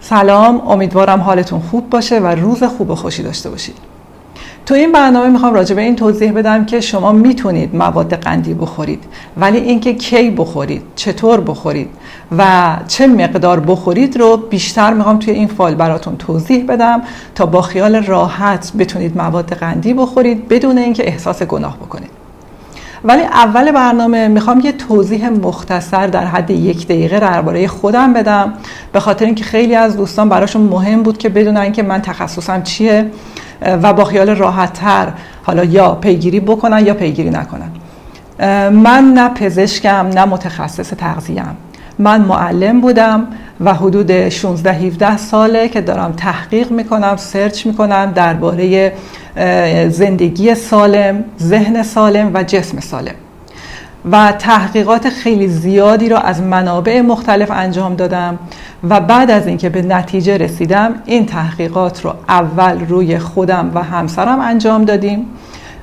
سلام، امیدوارم حالتون خوب باشه و روز خوب و خوشی داشته باشید. تو این برنامه میخوام راجع به این توضیح بدم که شما میتونید مواد قندی بخورید، ولی اینکه کی بخورید، چطور بخورید و چه مقدار بخورید رو بیشتر میخوام توی این فایل براتون توضیح بدم تا با خیال راحت بتونید مواد قندی بخورید بدون اینکه احساس گناه بکنید. ولی اول برنامه میخوام یه توضیح مختصر در حد 1 دقیقه درباره خودم بدم، به خاطر اینکه خیلی از دوستان براشون مهم بود که بدونن که من تخصصم چیه و با خیال راحت تر حالا یا پیگیری بکنن یا پیگیری نکنن. من نه پزشکم نه متخصص تغذیه‌ام. من معلم بودم و حدود 16-17 ساله که دارم تحقیق میکنم، سرچ میکنم درباره زندگی سالم، ذهن سالم و جسم سالم و تحقیقات خیلی زیادی رو از منابع مختلف انجام دادم و بعد از اینکه به نتیجه رسیدم این تحقیقات رو اول روی خودم و همسرم انجام دادیم،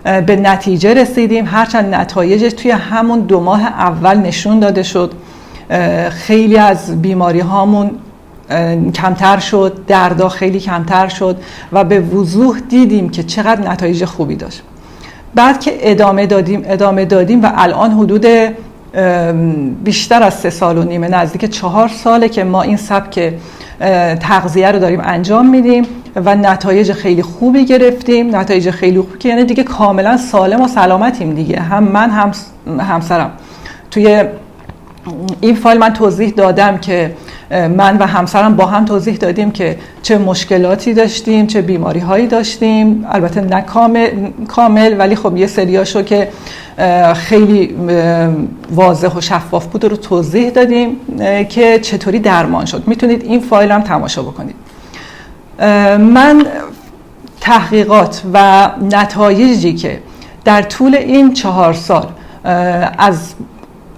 به نتیجه رسیدیم، هرچند نتایجش توی همون 2 ماه اول نشون داده شد، خیلی از بیماری هامون کمتر شد، دردا خیلی کمتر شد و به وضوح دیدیم که چقدر نتایج خوبی داشت. بعد که ادامه دادیم و الان حدود بیشتر از 3.5 سال نزدیک 4 ساله که ما این سبک تغذیه رو داریم انجام میدیم و نتایج خیلی خوبی گرفتیم. نتایج خیلی خوبی که یعنی دیگه کاملا سالم و سلامتیم دیگه، هم من هم همسرم. توی این فایل من توضیح دادم که من و همسرم با هم توضیح دادیم که چه مشکلاتی داشتیم، چه بیماری هایی داشتیم، البته نه کامل ولی خب یه سریاشو که خیلی واضح و شفاف بود رو توضیح دادیم که چطوری درمان شد. میتونید این فایل هم تماشا بکنید. من تحقیقات و نتایجی که در طول این 4 سال از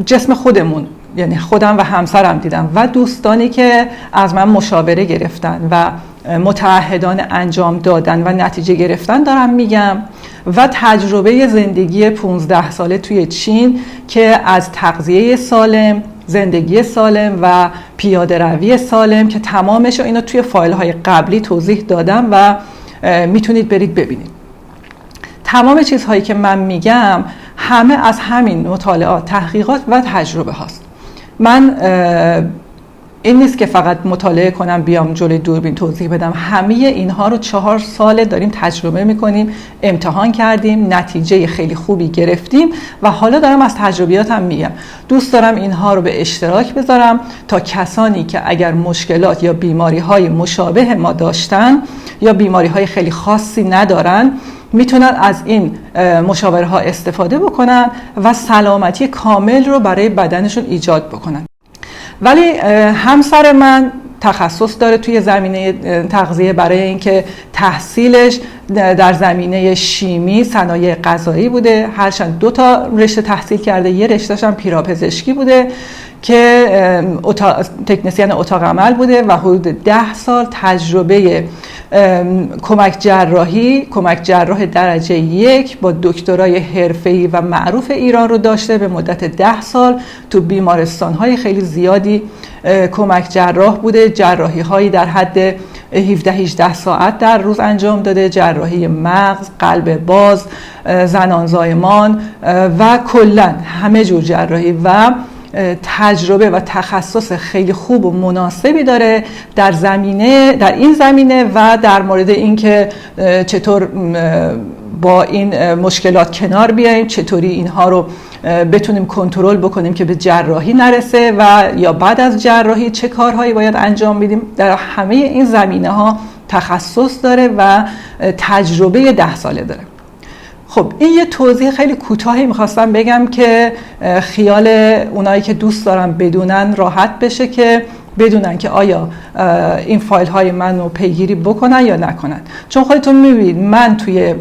جسم خودمون، یعنی خودم و همسرم دیدم و دوستانی که از من مشاوره گرفتن و متعهدان انجام دادن و نتیجه گرفتن دارم میگم و تجربه زندگی 15 ساله توی چین که از تغذیه سالم، زندگی سالم و پیاده روی سالم که تمامش اینو توی فایل های قبلی توضیح دادم و میتونید برید ببینید. تمام چیزهایی که من میگم همه از همین مطالعات، تحقیقات و تجربه هاست. من این نیست که فقط مطالعه کنم بیام جلوی دوربین توضیح بدم، همه اینها رو 4 ساله داریم تجربه میکنیم، امتحان کردیم، نتیجه خیلی خوبی گرفتیم و حالا دارم از تجربیاتم میگم. دوست دارم اینها رو به اشتراک بذارم تا کسانی که اگر مشکلات یا بیماری های مشابه ما داشتن یا بیماری های خیلی خاصی ندارن میتونن از این مشاوره ها استفاده بکنن و سلامتی کامل رو برای بدنشون ایجاد بکنن. ولی همسر من تخصص داره توی زمینه تغذیه، برای اینکه تحصیلش در زمینه شیمی، صنایع غذایی بوده، هرچند 2 تا رشته تحصیل کرده، یه رشته‌اش هم پیراپزشکی بوده که تکنسین اتاق عمل بوده و حدود 10 سال تجربه کمک جراح درجه 1 با دکترای حرفه‌ای و معروف ایران رو داشته. به مدت 10 سال تو بیمارستان‌های خیلی زیادی کمک جراح بوده، جراحی‌هایی در حد 17-18 ساعت در روز انجام داده، جراحی مغز، قلب باز، زنان زایمان و کلاً همه جور جراحی و تجربه و تخصص خیلی خوب و مناسبی داره در این زمینه و در مورد اینکه چطور با این مشکلات کنار بیاییم، چطوری اینها رو بتونیم کنترل بکنیم که به جراحی نرسه و یا بعد از جراحی چه کارهایی باید انجام بدیم. در همه این زمینه ها تخصص داره و تجربه 10 ساله داره. خب این یه توضیح خیلی کوتاهی میخواستم بگم که خیال اونایی که دوست دارن بدونن راحت بشه، که بدونن که آیا این فایل های من رو پیگیری بکنن یا نکنن. چون خودتون میبینید من توی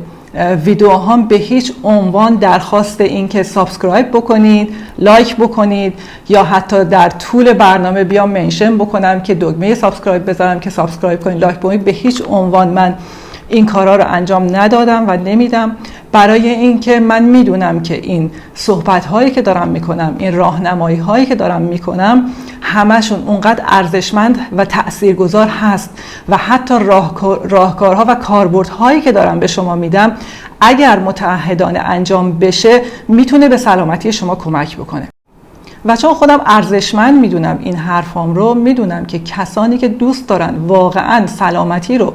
ویدیوهام به هیچ عنوان درخواست این که سابسکرایب بکنید، لایک بکنید یا حتی در طول برنامه بیام منشن بکنم که دکمه سابسکرایب بذارم که سابسکرایب کنید، لایک بکنید، به هیچ عنوان من این کارا رو انجام ندادم و نمیدم، برای اینکه من میدونم که این صحبت هایی که دارم میکنم، این راهنمایی هایی که دارم میکنم همشون اونقدر ارزشمند و تاثیرگذار هست و حتی راهکارها و کاربردهایی که دارم به شما میدم اگر متعهدانه انجام بشه میتونه به سلامتی شما کمک بکنه. و چون خودم ارزشمند میدونم این حرفام رو، میدونم که کسانی که دوست دارن واقعا سلامتی رو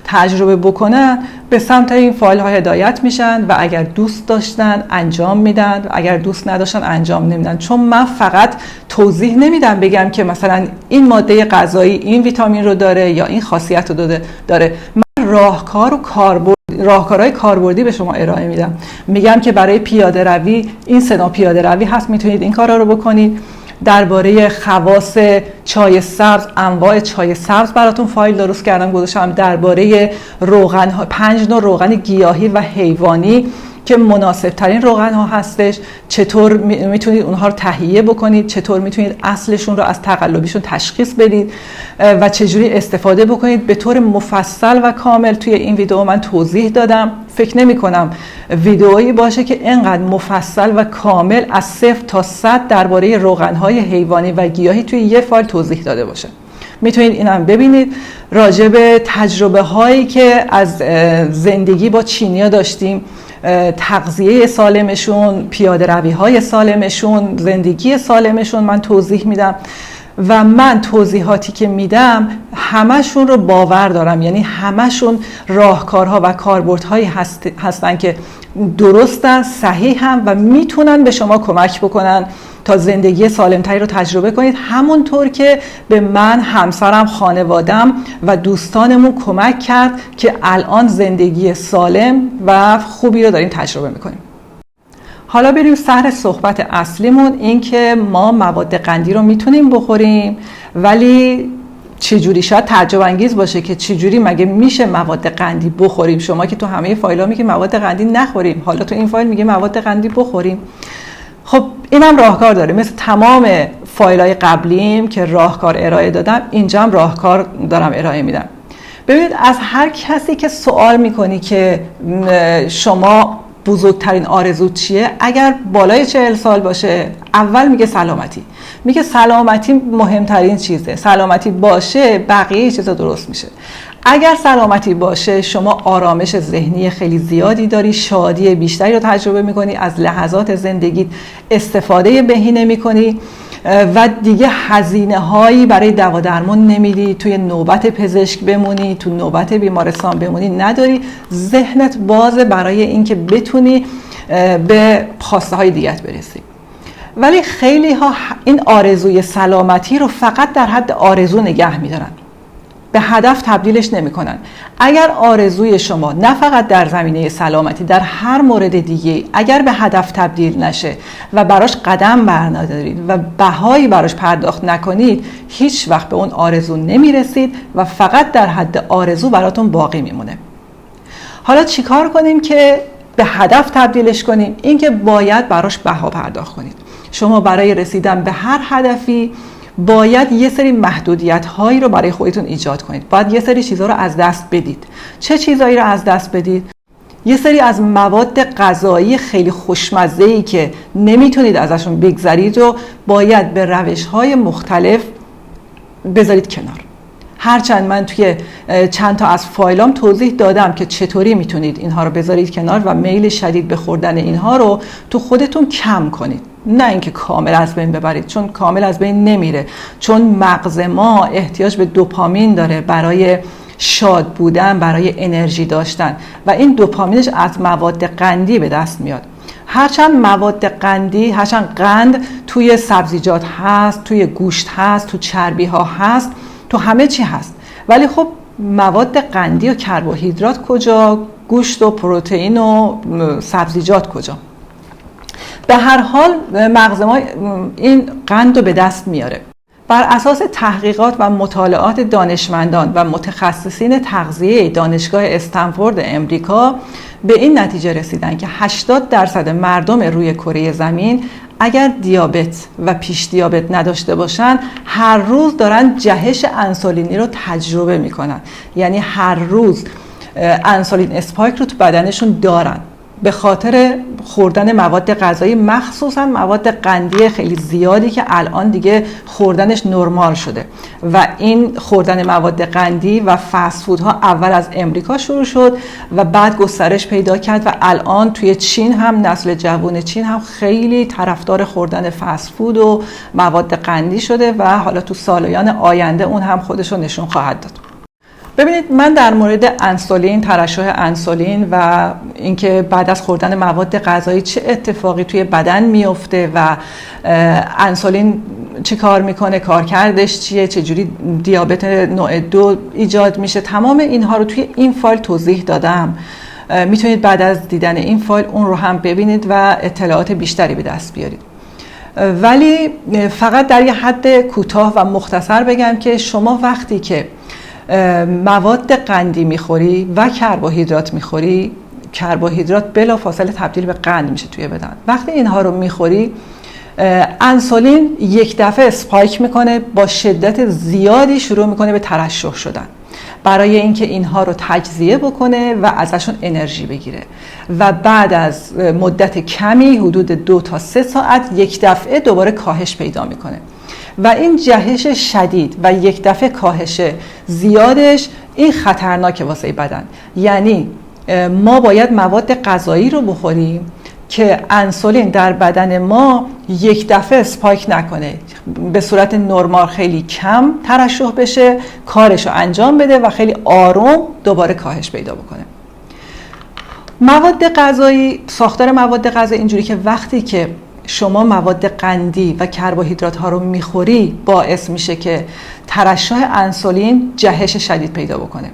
تجربه بکنن به سمت این فایل ها هدایت میشن و اگر دوست داشتن انجام میدن و اگر دوست نداشتن انجام نمیدن. چون من فقط توضیح نمیدم بگم که مثلا این ماده غذایی این ویتامین رو داره یا این خاصیت رو داره. من راهکار و راهکارهای کاربردی به شما ارائه میدم. میگم که برای پیاده روی این سه پیاده روی هست، میتونید این کارا رو بکنید. درباره خواص چای سبز، انواع چای سبز براتون فایل درست کردم گذاشتم. درباره روغن ها، 5 نوع روغن گیاهی و حیوانی که مناسب ترین روغن ها هستش، چطور میتونید اونها رو تهیه بکنید، چطور میتونید اصلشون رو از تقلبیشون تشخیص بدید و چجوری استفاده بکنید. به طور مفصل و کامل توی این ویدیو من توضیح دادم. فکر نمی کنم ویدئویی باشه که اینقدر مفصل و کامل از 0 تا 100 درباره روغن های حیوانی و گیاهی توی یه فایل توضیح داده باشه. میتونید اینم ببینید. راجع به تجربه هایی که از زندگی با چینیا داشتیم، تغذیه سالمشون، پیاده روی های سالمشون، زندگی سالمشون من توضیح میدم و من توضیحاتی که میدم همشون رو باور دارم، یعنی همشون راهکارها و کاربردهایی هستن که درستن، صحیحن و میتونن به شما کمک بکنن تا زندگی سالمتری رو تجربه کنید، همونطور که به من، همسرم، خانوادم و دوستانمون کمک کرد که الان زندگی سالم و خوبی رو داریم تجربه میکنیم. حالا بریم سر صحبت اصلیمون، این که ما مواد قندی رو میتونیم بخوریم، ولی چجوری؟ شاید تعجب انگیز باشه که چجوری مگه میشه مواد قندی بخوریم؟ شما که تو همه فایل‌ها میگی مواد قندی نخوریم، حالا تو این فایل میگه مواد قندی بخوریم. خب اینم راهکار داره، مثل تمام فایل‌های قبلیم که راهکار ارائه دادم، اینجا هم راهکار دارم ارائه میدم. ببینید، از هر کسی که سوال میکنی که شما بزرگترین آرزو چیه، اگر بالای 40 سال باشه اول میگه سلامتی. میگه سلامتی مهمترین چیزه، سلامتی باشه بقیه چیزا درست میشه. اگر سلامتی باشه شما آرامش ذهنی خیلی زیادی داری، شادی بیشتری رو تجربه میکنی، از لحظات زندگیت استفاده بهینه میکنی و دیگه هزینه هایی برای دوا درمان نمیدی، توی نوبت پزشک بمونی، تو نوبت بیمارستان بمونی نداری. ذهنت بازه برای اینکه بتونی به خواسته های دیگت برسی. ولی خیلی ها این آرزوی سلامتی رو فقط در حد آرزو نگه میدارن، به هدف تبدیلش نمی‌کنن. اگر آرزوی شما نه فقط در زمینه سلامتی، در هر مورد دیگه اگر به هدف تبدیل نشه و براش قدم برندارید و بهایی براش پرداخت نکنید، هیچ وقت به اون آرزو نمیرسید و فقط در حد آرزو براتون باقی میمونه. حالا چیکار کنیم که به هدف تبدیلش کنیم؟ این که باید براش بها پرداخت کنید. شما برای رسیدن به هر هدفی باید یه سری محدودیت هایی رو برای خودتون ایجاد کنید. باید یه سری چیزها رو از دست بدید. چه چیزایی رو از دست بدید؟ یه سری از مواد غذایی خیلی خوشمزه‌ای که نمیتونید ازشون بگذرید رو باید به روش‌های مختلف بذارید کنار. هرچند من توی چند تا از فایلام توضیح دادم که چطوری میتونید اینها رو بذارید کنار و میل شدید به خوردن اینها رو تو خودتون کم کنید، نه اینکه کامل از بین ببرید، چون کامل از بین نمیره، چون مغز ما احتیاج به دوپامین داره برای شاد بودن، برای انرژی داشتن و این دوپامینش از مواد قندی به دست میاد. هرچند مواد قندی، هرچند قند توی سبزیجات هست، توی گوشت هست، تو چربی ها هست، تو همه چی هست، ولی خب مواد قندی و کربوهیدرات کجا؟ گوشت و پروتئین و سبزیجات کجا؟ به هر حال مغز ما این قند رو به دست میاره. بر اساس تحقیقات و مطالعات دانشمندان و متخصصین تغذیه دانشگاه استنفورد امریکا به این نتیجه رسیدن که 80% مردم روی کره زمین اگر دیابت و پیش دیابت نداشته باشن هر روز دارن جهش انسولینی رو تجربه میکنن. یعنی هر روز انسولین اسپایک رو تو بدنشون دارن به خاطر خوردن مواد غذایی، مخصوصا مواد قندی خیلی زیادی که الان دیگه خوردنش نرمال شده و این خوردن مواد قندی و فست فودها اول از امریکا شروع شد و بعد گسترش پیدا کرد و الان توی چین هم نسل جوان چین هم خیلی طرفدار خوردن فست فود و مواد قندی شده و حالا تو سالایان آینده اون هم خودش رو نشون خواهد داد. ببینید، من در مورد انسولین، ترشح انسولین و اینکه بعد از خوردن مواد غذایی چه اتفاقی توی بدن میفته و انسولین چه کار میکنه، کارکردش چیه، چجوری دیابت نوع 2 ایجاد میشه، تمام اینها رو توی این فایل توضیح دادم. میتونید بعد از دیدن این فایل اون رو هم ببینید و اطلاعات بیشتری به دست بیارید. ولی فقط در یه حد کوتاه و مختصر بگم که شما وقتی که مواد قندی میخوری و کربوهیدرات میخوری، کربوهیدرات بلافاصله تبدیل به قند میشه توی بدن. وقتی اینها رو میخوری، انسولین یک دفعه اسپایک میکنه، با شدت زیادی شروع میکنه به ترشح شدن برای اینکه اینها رو تجزیه بکنه و ازشون انرژی بگیره و بعد از مدت کمی حدود 2 تا 3 ساعت یک دفعه دوباره کاهش پیدا میکنه و این جهش شدید و یک دفعه کاهش زیادش این خطرناکه واسه بدن. یعنی ما باید مواد غذایی رو بخوریم که انسولین در بدن ما یک دفعه اسپایک نکنه، به صورت نرمال خیلی کم ترشح بشه، کارش رو انجام بده و خیلی آروم دوباره کاهش پیدا بکنه. مواد غذایی، ساختار مواد غذایی اینجوری که وقتی که شما مواد قندی و کربوهیدرات ها رو میخوری باعث میشه که ترشح انسولین جهش شدید پیدا بکنه.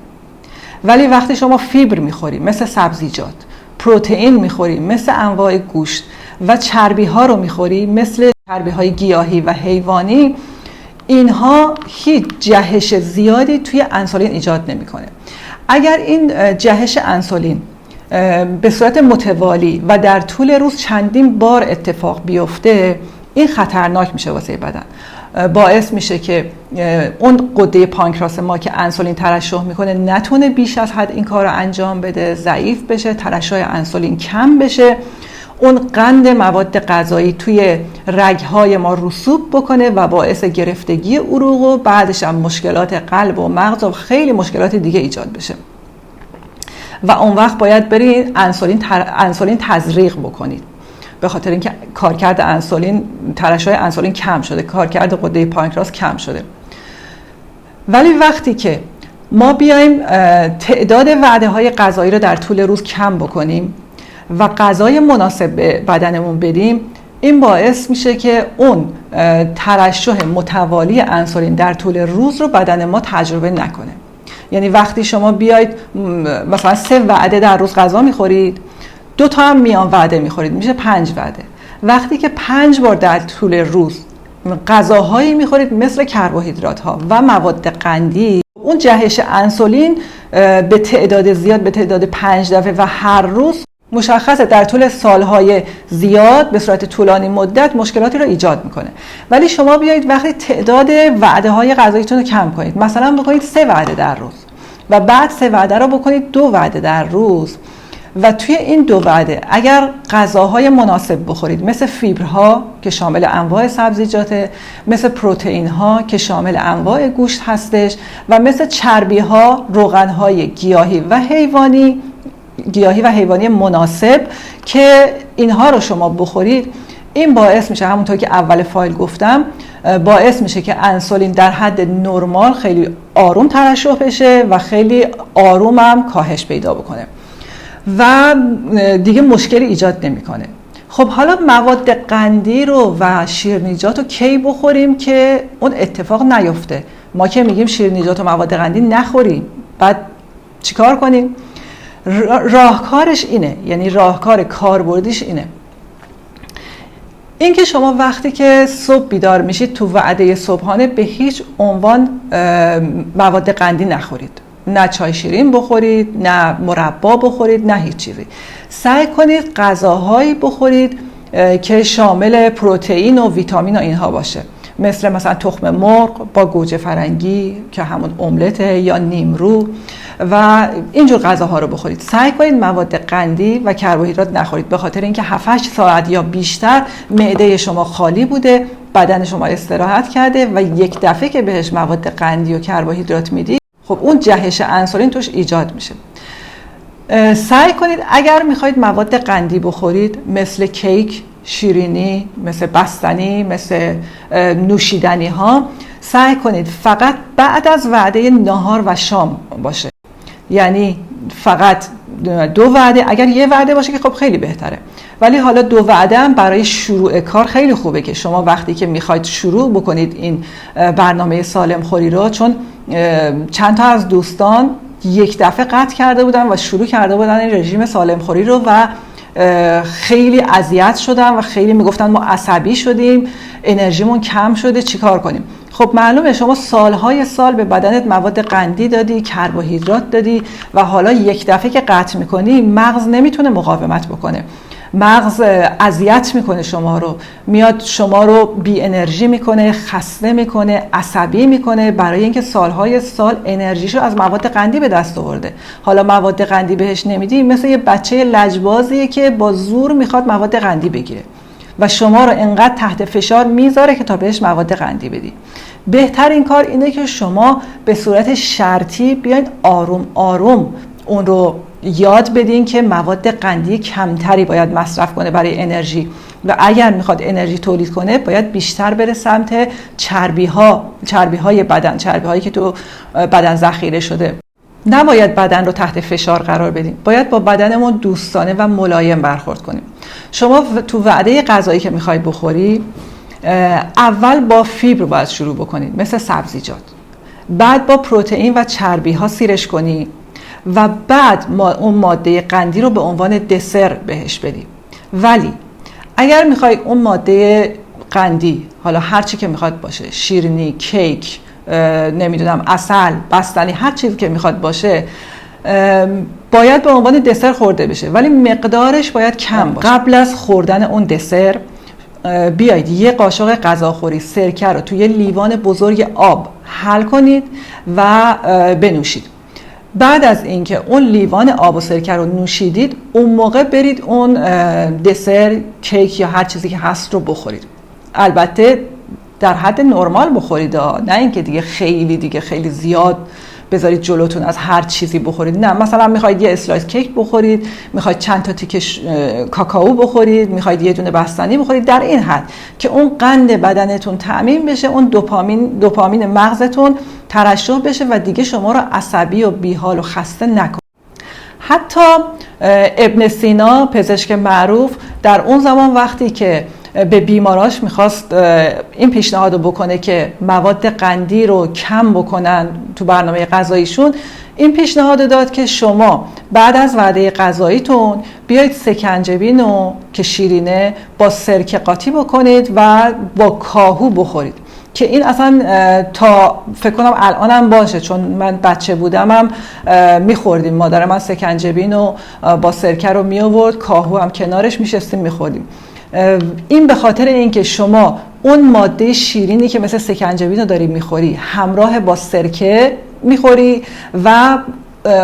ولی وقتی شما فیبر میخوری مثل سبزیجات، پروتئین میخوری مثل انواع گوشت و چربی ها رو میخوری مثل چربی های گیاهی و حیوانی، اینها هیچ جهش زیادی توی انسولین ایجاد نمیکنه. اگر این جهش انسولین به صورت متوالی و در طول روز چندین بار اتفاق بیفته، این خطرناک میشه واسه بدن. باعث میشه که اون غده پانکراس ما که انسولین ترشح میکنه نتونه بیش از حد این کار رو انجام بده، ضعیف بشه، ترشح انسولین کم بشه، اون قند مواد غذایی توی رگهای ما رسوب بکنه و باعث گرفتگی عروق و بعدش هم مشکلات قلب و مغز و خیلی مشکلات دیگه ایجاد بشه. و اون وقت باید برید انسولین تزریق بکنید، به خاطر اینکه کارکرد انسولین، ترشح انسولین کم شده، کارکرد غده پانکراس کم شده. ولی وقتی که ما بیایم تعداد وعده‌های غذایی رو در طول روز کم بکنیم و غذای مناسب به بدنمون بدیم، این باعث میشه که اون ترشح متوالی انسولین در طول روز رو بدن ما تجربه نکنه. یعنی وقتی شما بیاید مثلا 3 وعده در روز غذا میخورید، 2 تا هم میان وعده میخورید، میشه 5 وعده. وقتی که 5 بار در طول روز غذاهایی میخورید مثل کربوهیدرات ها و مواد قندی، اون جهش انسولین به تعداد زیاد، به تعداد 5 دفعه و هر روز مشخصه در طول سالهای زیاد به صورت طولانی مدت مشکلاتی رو ایجاد میکنه. ولی شما بیایید وقتی تعداد وعده های غذاییتون رو کم کنید، مثلا بکنید 3 وعده در روز و بعد 3 وعده رو بکنید 2 وعده در روز و توی این 2 وعده اگر غذاهای مناسب بخورید مثل فیبرها که شامل انواع سبزیجاته، مثل پروتئین ها که شامل انواع گوشت هستش و مثل چربی ها، روغن های گیاهی و حیوانی مناسب که اینها رو شما بخورید، این باعث میشه همونطور که اول فایل گفتم، باعث میشه که انسولین در حد نرمال خیلی آروم ترشح بشه و خیلی آروم هم کاهش پیدا بکنه و دیگه مشکلی ایجاد نمیکنه. خب حالا مواد قندی رو و شیرینیجات رو کی بخوریم که اون اتفاق نیفته؟ ما که میگیم شیرینیجات و مواد قندی نخوریم، بعد چیکار کنیم؟ راهکارش اینه، یعنی راهکار کاربردیش اینه، این که شما وقتی که صبح بیدار میشید تو وعده صبحانه به هیچ عنوان مواد قندی نخورید، نه چای شیرین بخورید، نه مربا بخورید، نه هیچ چیزی. سعی کنید غذاهایی بخورید که شامل پروتئین و ویتامین و اینها باشه. مثل مثلا تخم مرغ با گوجه فرنگی که همون املته یا نیمرو و اینجور غذاها رو بخورید. سعی کنید مواد قندی و کربوهیدرات نخورید، به خاطر اینکه 7-8 ساعت یا بیشتر معده شما خالی بوده، بدن شما استراحت کرده و یک دفعه که بهش مواد قندی و کربوهیدرات میدید، خب اون جهش انسولین توش ایجاد میشه. سعی کنید اگر میخواید مواد قندی بخورید، مثل کیک، شیرینی، مثل بستنی، مثل نوشیدنی ها، سعی کنید فقط بعد از وعده نهار و شام باشه. یعنی فقط 2 وعده، اگر یه وعده باشه که خب خیلی بهتره، ولی حالا 2 وعده هم برای شروع کار خیلی خوبه که شما وقتی که میخواید شروع بکنید این برنامه سالم خوری رو، چون چند تا از دوستان یک دفعه قطع کرده بودن و شروع کرده بودن این رژیم سالم خوری رو و خیلی اذیت شدن و خیلی میگفتن ما عصبی شدیم، انرژیمون کم شده، چیکار کنیم؟ خب معلومه شما سالهای سال به بدنت مواد قندی دادی، کربوهیدرات دادی و حالا یک دفعه که قطع میکنی مغز نمیتونه مقاومت بکنه، مغز اذیت میکنه شما رو، میاد شما رو بی انرژی میکنه، خسته میکنه، عصبی میکنه، برای اینکه سالهای سال انرژیشو از مواد قندی به دست آورده. حالا مواد قندی بهش نمیدی، مثل یه بچه لجبازیه که با زور میخواد مواد قندی بگیره و شما رو انقدر تحت فشار میذاره که تا بهش مواد قندی بدی. بهترین کار اینه که شما به صورت شرطی بیاید آروم آروم اون رو یاد بدین که مواد قندی کمتری باید مصرف کنه برای انرژی و اگر میخواد انرژی تولید کنه باید بیشتر بره سمت چربی های بدن، چربی هایی که تو بدن ذخیره شده. نباید بدن رو تحت فشار قرار بدیم، باید با بدنمون دوستانه و ملایم برخورد کنیم. شما تو وعده غذایی که میخواید بخوری، اول با فیبر باید شروع بکنید، مثل سبزیجات، بعد با پروتئین و چربی ها سیرش کنید و بعد اون ماده قندی رو به عنوان دسر بهش بدیم. ولی اگر میخوای اون ماده قندی، حالا هر چی که میخواد باشه، شیرینی، کیک، نمیدونم عسل، بستنی، هر چیزی که میخواد باشه، باید به عنوان دسر خورده بشه، ولی مقدارش باید کم باشه. قبل از خوردن اون دسر بیایید یه قاشق غذاخوری سرکه رو توی لیوان بزرگ آب حل کنید و بنوشید. بعد از اینکه اون لیوان آب و سرکه رو نوشیدید، اون موقع برید اون دسر، کیک یا هر چیزی که هست رو بخورید. البته در حد نرمال بخورید، نه اینکه دیگه خیلی زیاد بذارید جلوتون از هر چیزی بخورید. نه، مثلا میخواید یه اسلایس کیک بخورید، میخواید چند تا تیکه کاکائو بخورید، میخواید یه دونه بستنی بخورید، در این حد که اون قند بدنتون تامین بشه، اون دوپامین مغزتون ترشح بشه و دیگه شما رو عصبی و بیحال و خسته نکنه. حتی ابن سینا، پزشک معروف، در اون زمان وقتی که به بیماراش میخواست این پیشنهاد رو بکنه که مواد قندی رو کم بکنن تو برنامه غذاییشون، این پیشنهاد داد که شما بعد از وعده غذاییتون بیایید سکنجبین رو که شیرینه با سرکه قاطی بکنید و با کاهو بخورید، که این اصلا تا فکر کنم الانم باشه، چون من بچه بودمم میخوردیم، مادر من سکنجبین رو با سرکه رو میآورد، کاهو هم کنارش میشستیم میخوردیم. این به خاطر اینکه شما اون ماده شیرینی که مثل سکنجبین رو داری میخوری همراه با سرکه میخوری و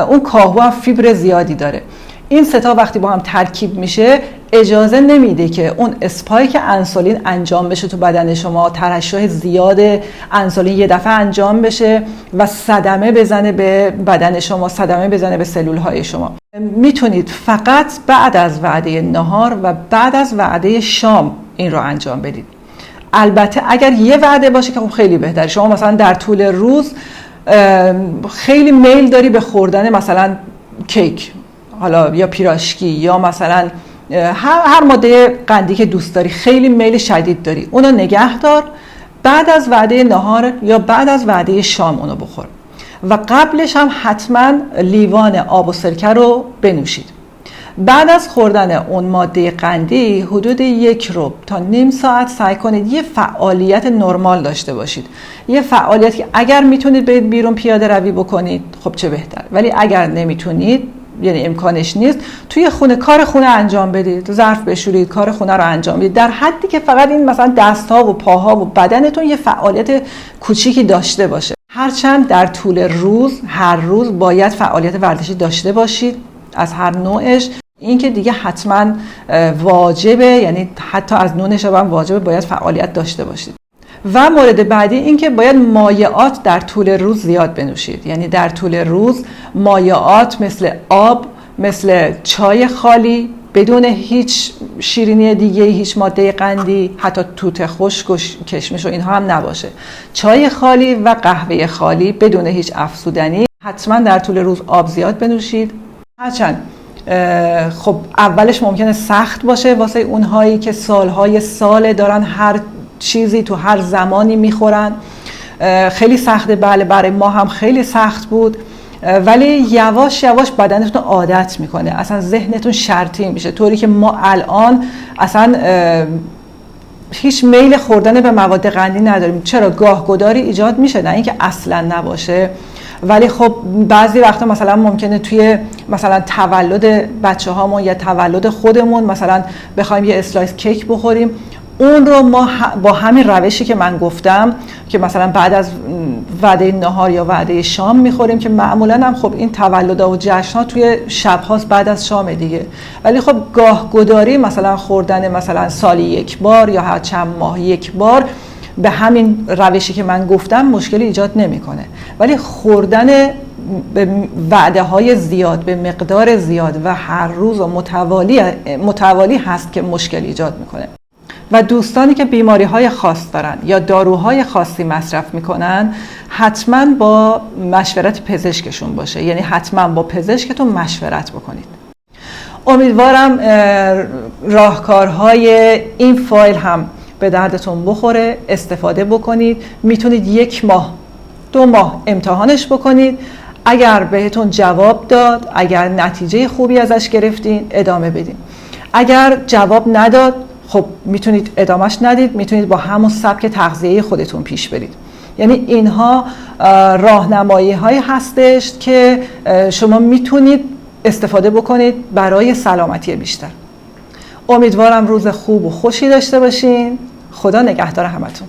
اون کاهو هم فیبر زیادی داره. این ستا وقتی با هم ترکیب میشه اجازه نمیده که اون اسپایک انسولین انجام بشه تو بدن شما، ترشح زیاد انسولین یه دفعه انجام بشه و صدمه بزنه به بدن شما، صدمه بزنه به سلول های شما. میتونید فقط بعد از وعده نهار و بعد از وعده شام این رو انجام بدید. البته اگر یه وعده باشه که خب خیلی بهتره. شما مثلا در طول روز خیلی میل داری به خوردن مثلا کیک، حالا یا پیراشکی یا مثلا هر ماده قندی که دوست داری، خیلی میل شدید داری، اونو نگه دار، بعد از وعده نهار یا بعد از وعده شام اونو بخور و قبلش هم حتما لیوان آب و سرکه رو بنوشید. بعد از خوردن اون ماده قندی حدود 1 ربع تا نیم ساعت سعی کنید یه فعالیت نرمال داشته باشید، یه فعالیت که اگر میتونید برید بیرون پیاده روی بکنید خب چه بهتر، ولی اگر نمیتونید یعنی امکانش نیست، توی خونه کار خونه انجام بدید، ظرف بشورید، کار خونه رو انجام بدید، در حدی که فقط این مثلا دست‌ها و پاها و بدنتون یه فعالیت کوچیکی داشته باشه. هرچند در طول روز هر روز باید فعالیت ورزشی داشته باشید از هر نوعش. این که دیگه حتما واجبه، یعنی حتی از نون شب هم واجبه باید فعالیت داشته باشید. و مورد بعدی این که باید مایعات در طول روز زیاد بنوشید، یعنی در طول روز مایعات مثل آب، مثل چای خالی بدون هیچ شیرینی دیگه، هیچ ماده قندی، حتی توت خشک و کشمش و اینها هم نباشه، چای خالی و قهوه خالی بدون هیچ افزودنی. حتما در طول روز آب زیاد بنوشید. هرچند خب اولش ممکنه سخت باشه واسه اونهایی که سالهای سال دارن هر چیزی تو هر زمانی میخورن، خیلی سخته، بله برای ما هم خیلی سخت بود، ولی یواش یواش بدنتون عادت میکنه، اصلا ذهنتون شرطی میشه، طوری که ما الان اصلا هیچ میل خوردن به مواد قندی نداریم. چرا؟ گاهگداری ایجاد میشه، نه اینکه اصلا نباشه، ولی خب بعضی وقتا مثلا ممکنه توی مثلا تولد بچه هامون یا تولد خودمون مثلا بخوایم یه اسلایس کیک بخوریم، اون رو ما با همین روشی که من گفتم که مثلا بعد از وعده نهار یا وعده شام میخوریم، که معمولا هم خب این تولدها و جشن‌ها توی شب‌هاست بعد از شام دیگه، ولی خب گاهگداری مثلا خوردن مثلا سالی یک بار یا هر چند ماه یک بار به همین روشی که من گفتم مشکلی ایجاد نمیکنه، ولی خوردن به وعده های زیاد به مقدار زیاد و هر روز و متوالی هست که مشکل ایجاد میکنه. و دوستانی که بیماری های خاص دارن یا داروهای خاصی مصرف میکنن حتما با مشورت پزشکشون باشه، یعنی حتما با پزشکتون مشورت بکنید. امیدوارم راهکارهای این فایل هم به دردتون بخوره، استفاده بکنید. میتونید 1 ماه 2 ماه امتحانش بکنید، اگر بهتون جواب داد، اگر نتیجه خوبی ازش گرفتین ادامه بدین، اگر جواب نداد خب میتونید ادامهش ندید، میتونید با همون سبک تغذیه خودتون پیش برید. یعنی اینها راهنمایی هایی هستش که شما میتونید استفاده بکنید برای سلامتی بیشتر. امیدوارم روز خوب و خوشی داشته باشین. خدا نگهدار همتون.